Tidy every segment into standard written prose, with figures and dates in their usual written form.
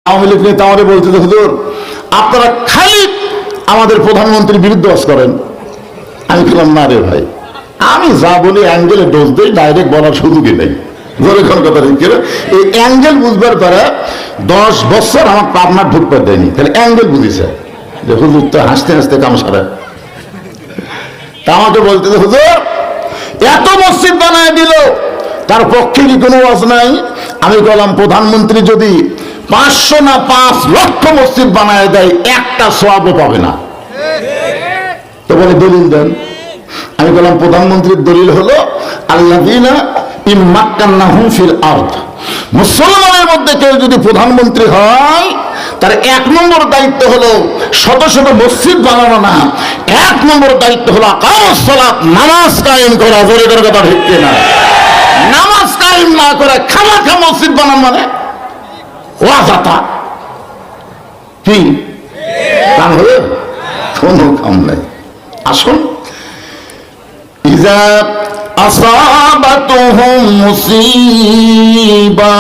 আওয়ামী লীগ নেতা আমাদের বলতেছে, হুজুর আপনারা খালি আমাদের প্রধানমন্ত্রীর বিরুদ্ধে ওয়াজ করেন। আমি বললাম, না রে ভাই, আমি যা বলি অ্যাঙ্গেলে ডোজ দিই, ডাইরেক্ট বলার সুযোগই নেই। কথা এই অ্যাঙ্গেল বুঝবার পরে 10 বছর আমার পাবনা ঢুকতে দেয়নি, তাহলে অ্যাঙ্গেল বুঝিছে যে হুজুর তো হাসতে হাসতে কাম সারা। তা আমাকে বলতেছে, হুজুর এত মসজিদ বানায় দিল, তার পক্ষে কি কোনো ওয়াজ নাই? আমি বললাম, প্রধানমন্ত্রী যদি 500 না 5 লক্ষ মসজিদ বানায় দেয়, একটা সওয়াবও পাবে না। তো বলে দলিল দেন। আমি বললাম, প্রধানমন্ত্রীর দলিল হলো আল্লাযীনা ইম্মাক্কান্নাহুম ফিল আরদ। মুসলমানের মধ্যে কেউ যদি প্রধানমন্ত্রী হয়, তার 1 নম্বর দায়িত্ব হলো শত শত মসজিদ বানানো না, 1 নম্বর দায়িত্ব হলো আকামুস সালাত, নামাজ কায়েম করা। জোরে করে কথা ঠিক না? নামাজ কায়েম না করে খামাখা মসজিদ বানানো মানে ওয়াজাতা কি কাম হলো? কোনো কাম নাই। আসুন, ইজা আসাবাতুহুম মুসিবা,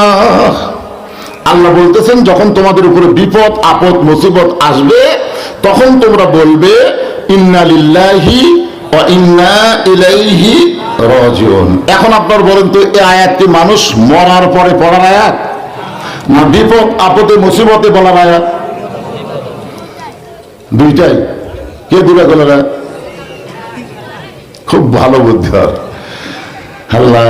আল্লাহ বলতেছেন যখন তোমাদের উপরে বিপদ আপদ মুসিবত আসবে, তখন তোমরা বলবে ইন্না লিল্লাহি ওয়া ইন্না ইলাইহি রাজিউন। এখন আপনার বলেন তো, এই আয়াতটি মানুষ মরার পরে পড়ার আয়াত না বিপদ আপদে মুসিবতে বলার আয়াত? দুইটাই। কে দিবে বলে? খুব ভালো বুদ্ধি। আল্লাহ,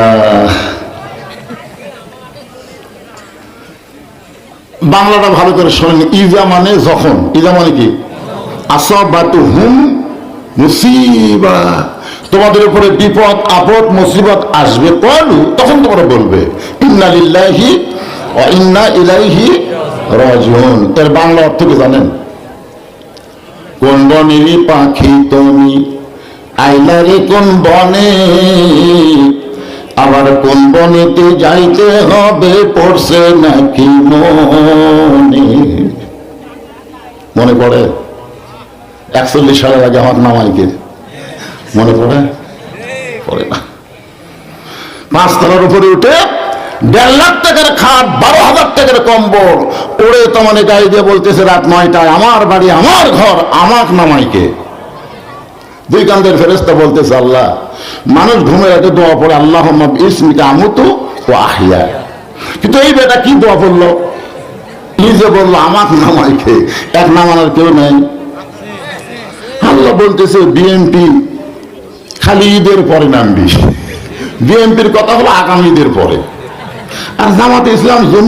বাংলাটা ভালো করে শোনেন। ইজা মানে যখন, ইজা মানে কি? আসাবাতুহুম মুসিবা, তোমাদের উপরে বিপদ আপদ মুসিবত আসবে, কলু, তখন তোমরা বলবে ইন্না লিল্লাহি ওয়া ইন্না ইলাইহি রাজিউন। এর বাংলা অর্থ কি জানেন? কোন বনের পাখি তুমি আইলারে কোন বনে, আবার কোন বনেতে যাইতে হবে পড়ছে নাকি মনে? মনে পড়ে? 41 সালের আগে আমার নামাইকে মনে পড়ে? পড়ে না। 5 তলার উপরে উঠে 1.5 লাখ টাকার খাট, 12,000 টাকার কম্বল ওরে তো মানে গায়ে দিয়ে বলতেছে রাত 9টায়, আমার বাড়ি আমার ঘর, আমার নামাইকে। 2 কান্দের ফেরেশতা বলতেছে, আল্লাহ, মানুষ ঘুমের আগে দোয়া পড়ে আল্লাহুম্মা বিসমিকা আমুতু ওয়া আহইয়া, কিন্তু এই বেটা কি দোয়া পড়লো? নিজে বললো আমার নামাইকে, এক নামানোর কেউ নেই। আল্লাহ বলতেছে বিএনপি খালি ঈদের পরে নামবি, বিএনপির কথা হলো আগামী ঈদের পরে, আর জামাতে ইসলাম জন্য